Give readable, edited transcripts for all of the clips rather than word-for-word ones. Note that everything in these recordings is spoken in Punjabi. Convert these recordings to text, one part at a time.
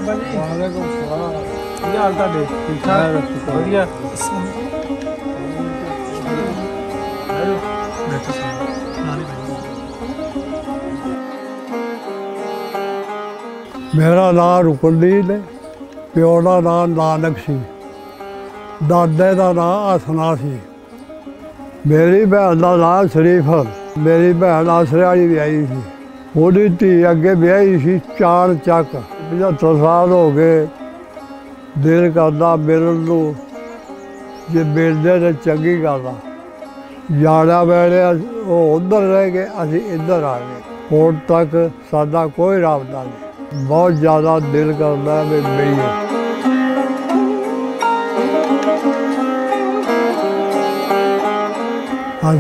भाजी वालेकुम सलाम। ਕੀ ਹਾਲ ਤੁਹਾਡੇ ਠੀਕ ਠਾਕ ਵਧੀਆ मेरा नाम रुकनदीन है। प्यो का नाम नानक सी, दादे का नाम हसना सी। मेरी भैन का नाम शरीफत। मेरी भैन आसरे विआही सी। ਉਹਦੀ ਧੀ ਅੱਗੇ ਵਿਆਹੀ ਸੀ ਚਾਣ ਚੱਕ। 75 ਸਾਲ ਹੋ ਗਏ। ਦਿਲ ਕਰਦਾ ਮਿਲਣ ਨੂੰ, ਜੇ ਮਿਲਦੇ ਤਾਂ ਚੰਗੀ ਗੱਲ ਆ। ਜਾਣਾ ਵੇਲੇ ਉਹ ਉੱਧਰ ਰਹਿ ਗਏ, ਅਸੀਂ ਇੱਧਰ ਆ ਗਏ। ਹੁਣ ਤੱਕ ਸਾਡਾ ਕੋਈ ਰਾਬਤਾ ਨਹੀਂ। ਬਹੁਤ ਜ਼ਿਆਦਾ ਦਿਲ ਕਰਦਾ ਵੀ ਮਿਲੀਏ।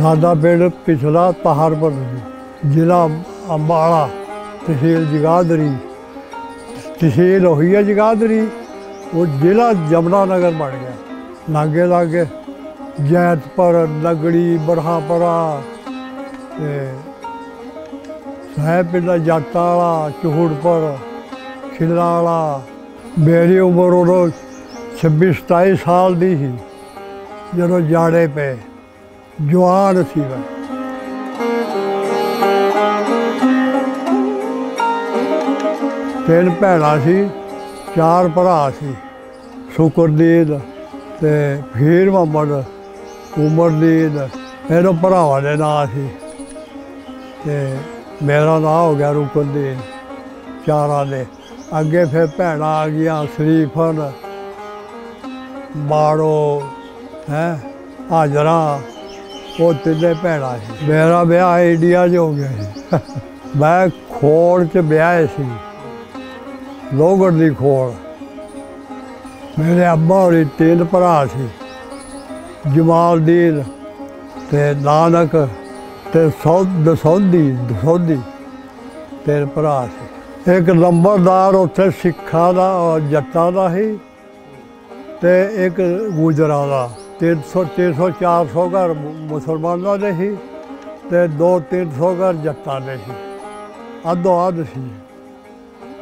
ਸਾਡਾ ਪਿੰਡ ਪਿਛਲਾ ਪਹਾੜਪੁਰ ਸੀ, ਜ਼ਿਲ੍ਹਾ ਅੰਬਾਲਾ, ਤਹਿਸੀਲ ਜਗਾਦਰੀ। ਤਹਿਸੀਲ ਹੋਈ ਹੈ ਜਗਾਦਰੀ, ਉਹ ਜ਼ਿਲ੍ਹਾ ਜਮਨਾ ਨਗਰ ਬਣ ਗਿਆ। ਲਾਗੇ ਲਾਗੇ ਜੈਤਪੁਰ, ਨਗੜੀ, ਬਰਹਾਪੁਰਾ ਅਤੇ ਸਾਹਿਬ ਪਿੰਡ ਜੱਟਾਂ ਵਾਲਾ, ਚਹੂੜਪੁਰ, ਖਿੱਲਾਂ ਵਾਲਾ। ਮੇਰੀ ਉਮਰ ਉਦੋਂ 26-27 ਸਾਲ ਦੀ ਸੀ ਜਦੋਂ ਜਾੜੇ ਪਏ। ਜਵਾਨ ਸੀ ਮੈਂ। ਤਿੰਨ ਭੈਣਾਂ ਸੀ, 4 ਭਰਾ ਸੀ। ਸ਼ੁਕਰਦੀਨ ਅਤੇ ਫੀਰ ਮੁਹੰਮਦ, ਉਮਰਦੀਨ, ਇਹਨਾਂ ਭਰਾਵਾਂ ਦੇ ਨਾਂ ਸੀ। ਅਤੇ ਮੇਰਾ ਨਾਂ ਹੋ ਗਿਆ ਰੁਕਨਦੀਨ, ਚਾਰਾਂ ਦੇ। ਅੱਗੇ ਫਿਰ ਭੈਣਾਂ ਆ ਗਈਆਂ, ਸ਼ਰੀਫਨ, ਮਾੜੋ, ਹਾਜਰਾ। ਉਹ ਤਿੰਨੇ ਭੈਣਾਂ ਸੀ। ਮੇਰਾ ਵਿਆਹ ਇੰਡੀਆ 'ਚ ਹੋ ਗਿਆ ਸੀ। ਮੈਂ ਖੋੜ 'ਚ ਵਿਆਹੇ ਸੀ, ਲੋਹਗੜ੍ਹ ਦੀ ਖੋੜ। ਮੇਰੇ ਅੱਬਾ ਹੋਰੀ 3 ਭਰਾ ਸੀ, ਜਮਾਲਦੀਨ ਅਤੇ ਨਾਨਕ ਅਤੇ ਦਸੌਂਦੀ 3 ਭਰਾ ਸੀ। ਇੱਕ ਨੰਬਰਦਾਰ ਉੱਥੇ ਸਿੱਖਾਂ ਦਾ ਜੱਟਾਂ ਦਾ ਸੀ ਅਤੇ ਇੱਕ ਗੁਜਰਾਂ ਦਾ। 300-400 ਘਰ ਮੁਸਲਮਾਨਾਂ ਦੇ ਸੀ ਅਤੇ 200-300 ਘਰ ਜੱਟਾਂ ਦੇ ਸੀ। ਅੱਧੋ ਅੱਧ ਸੀ,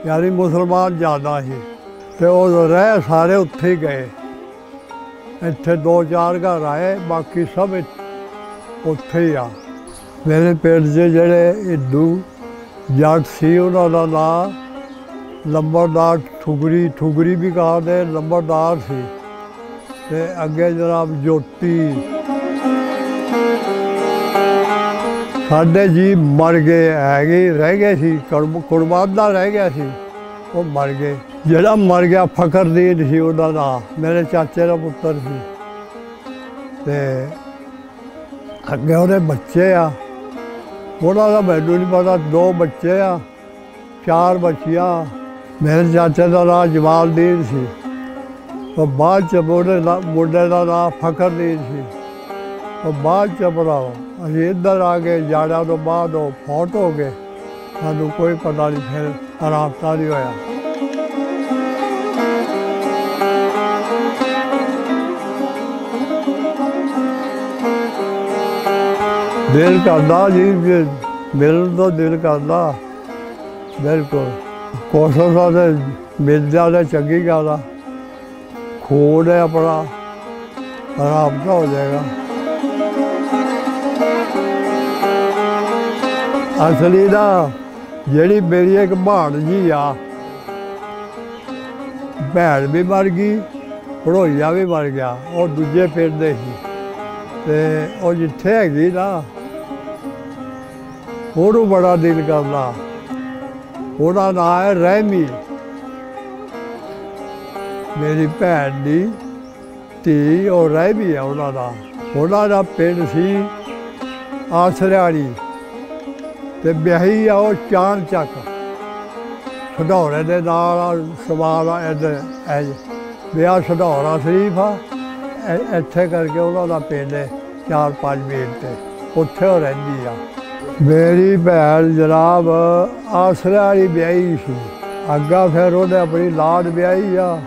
ਯਾਨੀ ਮੁਸਲਮਾਨ ਜ਼ਿਆਦਾ ਸੀ। ਅਤੇ ਉਹ ਰਹਿ ਸਾਰੇ ਉੱਥੇ ਹੀ ਗਏ। ਇੱਥੇ 2-4 ਘਰ ਆਏ, ਬਾਕੀ ਸਭ ਉੱਥੇ ਹੀ ਆ। ਮੇਰੇ ਪਿੰਡ 'ਚ ਜਿਹੜੇ ਹਿੰਦੂ ਜੱਟ ਸੀ, ਉਹਨਾਂ ਦਾ ਨਾਂ ਲੰਬੜਦਾਰ ਠੁਗਰੀ ਵੀ ਕਹਿੰਦੇ, ਲੰਬੜਦਾਰ ਸੀ। ਅਤੇ ਅੱਗੇ ਜਨਾਬ ਜੋਤੀ। ਸਾਡੇ ਜੀ ਮਰ ਗਏ ਹੈਗੇ, ਰਹਿ ਗਏ ਸੀ, ਕੁਰਬਾਨ ਦਾ ਰਹਿ ਗਿਆ ਸੀ, ਉਹ ਮਰ ਗਏ। ਜਿਹੜਾ ਮਰ ਗਿਆ ਫਖਰਦੀਨ ਸੀ ਉਹਦਾ ਨਾਂ, ਮੇਰੇ ਚਾਚੇ ਦਾ ਪੁੱਤਰ ਸੀ। ਅਤੇ ਅੱਗੇ ਉਹਦੇ ਬੱਚੇ ਆ, ਉਹਨਾਂ ਦਾ ਮੈਨੂੰ ਨਹੀਂ ਪਤਾ। 2 ਬੱਚੇ ਆ, 4 ਬੱਚੀਆਂ। ਮੇਰੇ ਚਾਚੇ ਦਾ ਨਾਂ ਜਮਾਲਦੀਨ ਸੀ। ਉਹ ਬਾਅਦ 'ਚ ਮੁੰਡੇ ਦਾ ਨਾਂ ਫਖਰਦੀਨ ਸੀ। ਉਹ ਬਾਅਦ 'ਚ ਭਰਾਓ ਅਸੀਂ ਇੱਧਰ ਆ ਗਏ। ਜਾੜਿਆਂ ਤੋਂ ਬਾਅਦ ਉਹ ਫੌਤ ਹੋ ਗਏ, ਸਾਨੂੰ ਕੋਈ ਪਤਾ ਨਹੀਂ, ਫਿਰ ਰਾਬਤਾ ਨਹੀਂ ਹੋਇਆ। ਦਿਲ ਕਰਦਾ ਜੀ, ਮਿਲਣ ਤੋਂ ਦਿਲ ਕਰਦਾ ਬਿਲਕੁਲ। ਕੋਸ਼ਿਸ਼ ਆ ਤੇ ਮਿਲਦਿਆਂ ਤਾਂ ਚੰਗੀ ਗੱਲ ਆ। ਖੋੜ ਹੈ ਆਪਣਾ, ਰਾਬਤਾ ਹੋ ਜਾਏਗਾ। ਅਸਲੀ ਨਾ ਜਿਹੜੀ ਮੇਰੀ ਇੱਕ ਭਾਣਜੀ ਆ, ਭੈਣ ਵੀ ਮਰ ਗਈ, ਭੜੋਈਆ ਵੀ ਮਰ ਗਿਆ। ਉਹ ਦੂਜੇ ਪਿੰਡ ਦੇ ਸੀ ਅਤੇ ਉਹ ਜਿੱਥੇ ਹੈਗੀ ਨਾ, ਉਹਨੂੰ ਬੜਾ ਦਿਲ ਕਰਦਾ। ਉਹਦਾ ਨਾਂ ਹੈ ਰਹਿਮੀ। ਮੇਰੀ ਭੈਣ ਦੀ ਧੀ ਉਹ ਰਹਿਮੀ ਹੈ ਉਹਨਾਂ ਦਾ। ਉਹਨਾਂ ਦਾ ਪਿੰਡ ਸੀ ਆਸਰਿਆੜੀ ਅਤੇ ਵਿਆਹੀ ਆ ਉਹ ਚਾਣ ਚੱਕ, ਸਢੌਰੇ ਦੇ ਨਾਲ ਸਵਾਲ ਆ। ਇੱਧਰ ਵਿਆਹ ਸਢੌਰਾ ਸ਼ਰੀਫ ਆ, ਇੱਥੇ ਕਰਕੇ ਉਹਨਾਂ ਦਾ ਪਿੰਡ 4-5 ਮੀਲ 'ਤੇ, ਉੱਥੇ ਉਹ ਰਹਿੰਦੀ ਆ। ਮੇਰੀ ਭੈਣ ਜਨਾਬ ਆਸਰੇ ਵਾਲੀ ਵਿਆਹੀ ਸੀ। ਅੱਗਾ ਫਿਰ ਉਹਨੇ ਆਪਣੀ ਲਾਡ ਵਿਆਹੀ ਆ,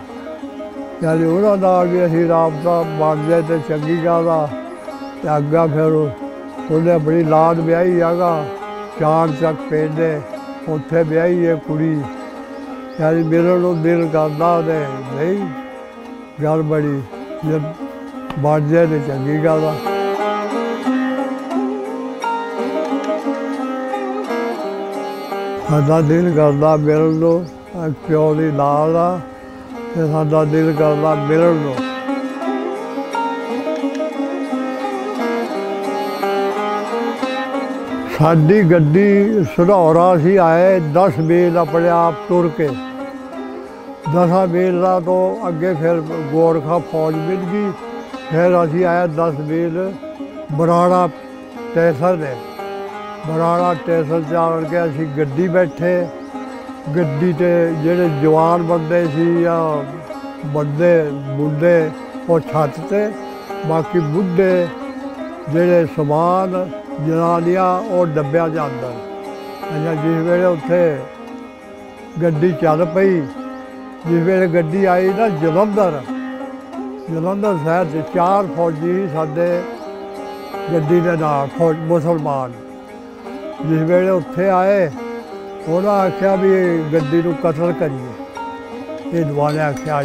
ਯਾਨੀ ਉਹਨਾਂ ਨਾਲ ਵੀ ਅਸੀਂ ਰਾਬਤਾ ਬਣ ਜਾਏ ਤਾਂ ਚੰਗੀ ਗੱਲ ਆ। ਅਤੇ ਅੱਗਾ ਫਿਰ ਉਹਨੇ ਆਪਣੀ ਲਾਡ ਵਿਆਹੀ ਹੈਗਾ, ਚਾਣ ਚੱਕ ਪਿੰਡ, ਉੱਥੇ ਵਿਆਹੀ ਹੈ ਕੁੜੀ। यानी मिलन ਨੂੰ ਦਿਲ ਕਰਦਾ ਉਹਦੇ ਨਹੀਂ ਗੱਲ ਬੜੀ ਜੇ ਬਣ ਜਾਏ ਤੇ ਚੰਗੀ ਗੱਲ ਆ। ਸਾਡਾ ਦਿਲ ਕਰਦਾ ਮਿਲਣ ਨੂੰ, ਪਿਓ ਦੀ ਨਾਲ ਆ ਤੇ ਸਾਡਾ ਦਿਲ ਕਰਦਾ ਮਿਲਣ ਨੂੰ। ਸਾਡੀ ਗੱਡੀ ਸੁਧੌਰਾ ਸੀ ਆਏ 10 ਮੀਲ ਆਪਣੇ ਆਪ ਤੁਰ ਕੇ, 10 ਮੀਲਾਂ ਤੋਂ ਅੱਗੇ ਫਿਰ ਗੋਰਖਾ ਫੌਜ ਮਿਲ ਗਈ। ਫਿਰ ਅਸੀਂ ਆਏ 10 ਮੀਲ ਬਰਾੜਾ ਸਟੇਸ਼ਨ ਨੇ। ਬਰਾੜਾ ਸਟੇਸ਼ਨ 'ਚ ਆਣ ਕੇ ਅਸੀਂ ਗੱਡੀ ਬੈਠੇ। ਗੱਡੀ 'ਤੇ ਜਿਹੜੇ ਜਵਾਨ ਬੰਦੇ ਸੀ ਜਾਂ ਬੰਦੇ ਬੁੱਢੇ ਉਹ ਛੱਤ 'ਤੇ, ਬਾਕੀ ਬੁੱਢੇ ਜਿਹੜੇ ਸਮਾਨ ਜਨਾਨੀਆਂ ਉਹ ਡੱਬਿਆਂ 'ਚ ਅੰਦਰ। ਅੱਛਾ ਜਿਸ ਵੇਲੇ ਉੱਥੇ ਗੱਡੀ ਚੱਲ ਪਈ, ਜਿਸ ਵੇਲੇ ਗੱਡੀ ਆਈ ਨਾ ਜਲੰਧਰ ਸ਼ਹਿਰ 'ਚ 4 ਫੌਜੀ ਸਾਡੇ ਗੱਡੀ ਦੇ ਨਾਲ ਮੁਸਲਮਾਨ। ਜਿਸ ਵੇਲੇ ਉੱਥੇ ਆਏ ਉਹਨਾਂ ਆਖਿਆ ਵੀ ਗੱਡੀ ਨੂੰ ਕਤਲ ਕਰੀਏ। ਇਹ ਦੁਆਲੇ ਆਖਿਆ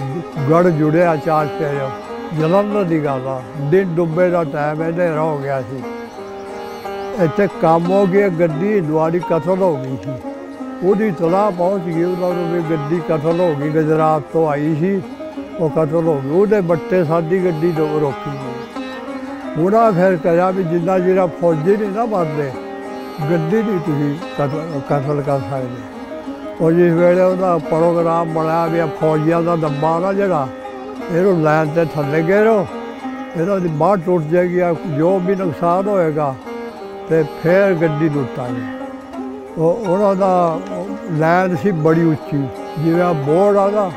ਗੜ ਜੁੜਿਆ ਚਾਰ ਪਿਆ। ਜਲੰਧਰ ਦੀ ਗੱਲ ਆ, ਦਿਨ ਡੁੱਬੇ ਦਾ ਟਾਈਮ ਹੈ, ਹਨੇਰਾ ਹੋ ਗਿਆ ਸੀ। ਇੱਥੇ ਕੰਮ ਹੋ ਗਿਆ, ਗੱਡੀ ਦੁਆਰੀ ਕਤਲ ਹੋ ਗਈ ਸੀ। ਉਹਦੀ ਤਲਾਹ ਪਹੁੰਚ ਗਈ ਉਹਨਾਂ ਨੂੰ ਵੀ ਗੱਡੀ ਕਤਲ ਹੋ ਗਈ, ਗੁਜਰਾਤ ਤੋਂ ਆਈ ਸੀ, ਉਹ ਕਤਲ ਹੋ ਗਈ। ਉਹਦੇ ਬੱਟੇ ਸਾਡੀ ਗੱਡੀ ਰੋਕੀ ਗਈ। ਉਹਨਾਂ ਫਿਰ ਕਿਹਾ ਵੀ ਜਿੰਨਾ ਜਿਹੜਾ ਫੌਜੀ ਨਹੀਂ ਨਾ ਮਰਦੇ, ਗੱਡੀ ਨਹੀਂ ਤੁਸੀਂ ਕਤਲ ਕਰ ਸਕਦੇ। ਉਹ ਜਿਸ ਵੇਲੇ ਉਹਦਾ ਪ੍ਰੋਗਰਾਮ ਬਣਾਇਆ ਵੀ ਫੌਜੀਆਂ ਦਾ ਡੱਬਾ ਨਾ ਜਿਹੜਾ, ਇਹਨੂੰ ਲਾਈਨ 'ਤੇ ਥੱਲੇ ਗੇਰੋ, ਇਹਨਾਂ ਦੀ ਬਾਂਹ ਟੁੱਟ ਜਾਏਗੀ, ਜੋ ਵੀ ਨੁਕਸਾਨ ਹੋਏਗਾ ਤੇ ਫਿਰ ਗੱਡੀ ਲੁੱਟਾਂਗੇ। ਉਹਨਾਂ ਦਾ ਲਾਈਨ ਸੀ ਬੜੀ ਉੱਚੀ, ਜਿਵੇਂ ਬੋਰਡ ਆ ਨਾ,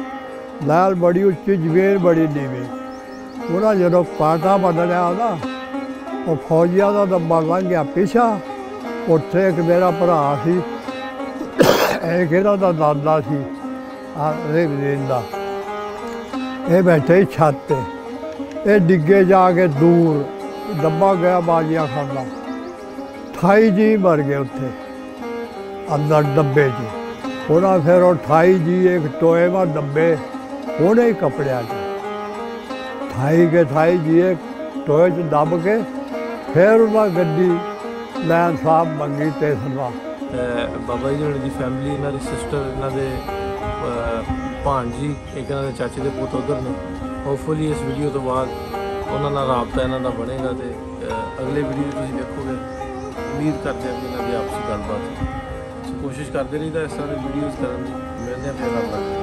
ਲਾਈਨ ਬੜੀ ਉੱਚੀ, ਜ਼ਮੀਨ ਬੜੀ ਨੀਵੀਂ। ਉਹਨਾਂ ਜਦੋਂ ਪਾਟਾ ਬਦਲਿਆ ਨਾ, ਉਹ ਫੌਜੀਆਂ ਦਾ ਡੱਬਾ ਲੰਘ ਗਿਆ ਪਿੱਛਾ। ਉੱਥੇ ਇੱਕ ਮੇਰਾ ਭਰਾ ਸੀ, ਇੱਕ ਇਹਨਾਂ ਦਾ ਦਾਦਾ ਸੀ ਰੇਗਜ਼ੀਨ ਦਾ, ਇਹ ਬੈਠੇ ਛੱਤ 'ਤੇ। ਇਹ ਡਿੱਗੇ ਜਾ ਕੇ ਦੂਰ, ਡੱਬਾ ਗਿਆ ਬਾਜੀਆਂ ਖਾਂਦਾ। 28 ਜੀ ਮਰ ਗਏ ਉੱਥੇ ਅੰਦਰ ਡੱਬੇ 'ਚ। ਉਹਨਾਂ ਫਿਰ ਉਹ 28 ਜੀ ਇੱਕ ਟੋਏ ਮਾ ਡੱਬੇ ਉਹਨੇ ਹੀ ਕੱਪੜਿਆਂ 'ਚ 28 ਜੀ ਇੱਕ ਟੋਏ 'ਚ ਦੱਬ ਕੇ ਫਿਰ ਉਹਨਾਂ ਗੱਡੀ ਲੈਣ ਸਾਹਿਬ ਮੰਗੀ ਤੇ ਸਲਵਾ। ਬਾਬਾ ਜੀ ਹੋਣੀ ਦੀ ਫੈਮਿਲੀ, ਇਹਨਾਂ ਦੀ ਸਿਸਟਰ, ਇਹਨਾਂ ਦੇ ਭਾਣਜੀ, ਇੱਕ ਇਹਨਾਂ ਦੇ ਚਾਚੇ ਦੇ ਪੁੱਤ ਉੱਧਰ ਨੇ। ਹੋਪਫੁਲੀ ਇਸ ਵੀਡੀਓ ਤੋਂ ਬਾਅਦ ਉਹਨਾਂ ਨਾਲ ਰਾਬਤਾ ਇਹਨਾਂ ਦਾ ਬਣੇਗਾ ਤੇ ਅਗਲੇ ਵੀਡੀਓ ਤੁਸੀਂ ਦੇਖੋਗੇ। ਉਮੀਦ ਕਰਦੇ ਹਾਂ ਕਿ ਇਹਨਾਂ ਦੀ ਆਪਸੀ ਗੱਲਬਾਤ ਕੋਸ਼ਿਸ਼ ਕਰਦੇ ਰਹੀਦਾ ਇਸ ਤਰ੍ਹਾਂ ਦੀ ਵੀਡੀਓਜ਼ ਕਰਨ ਦੀ। ਮਿਲਦੇ ਹਾਂ ਫਿਰ ਅੱਗੇ।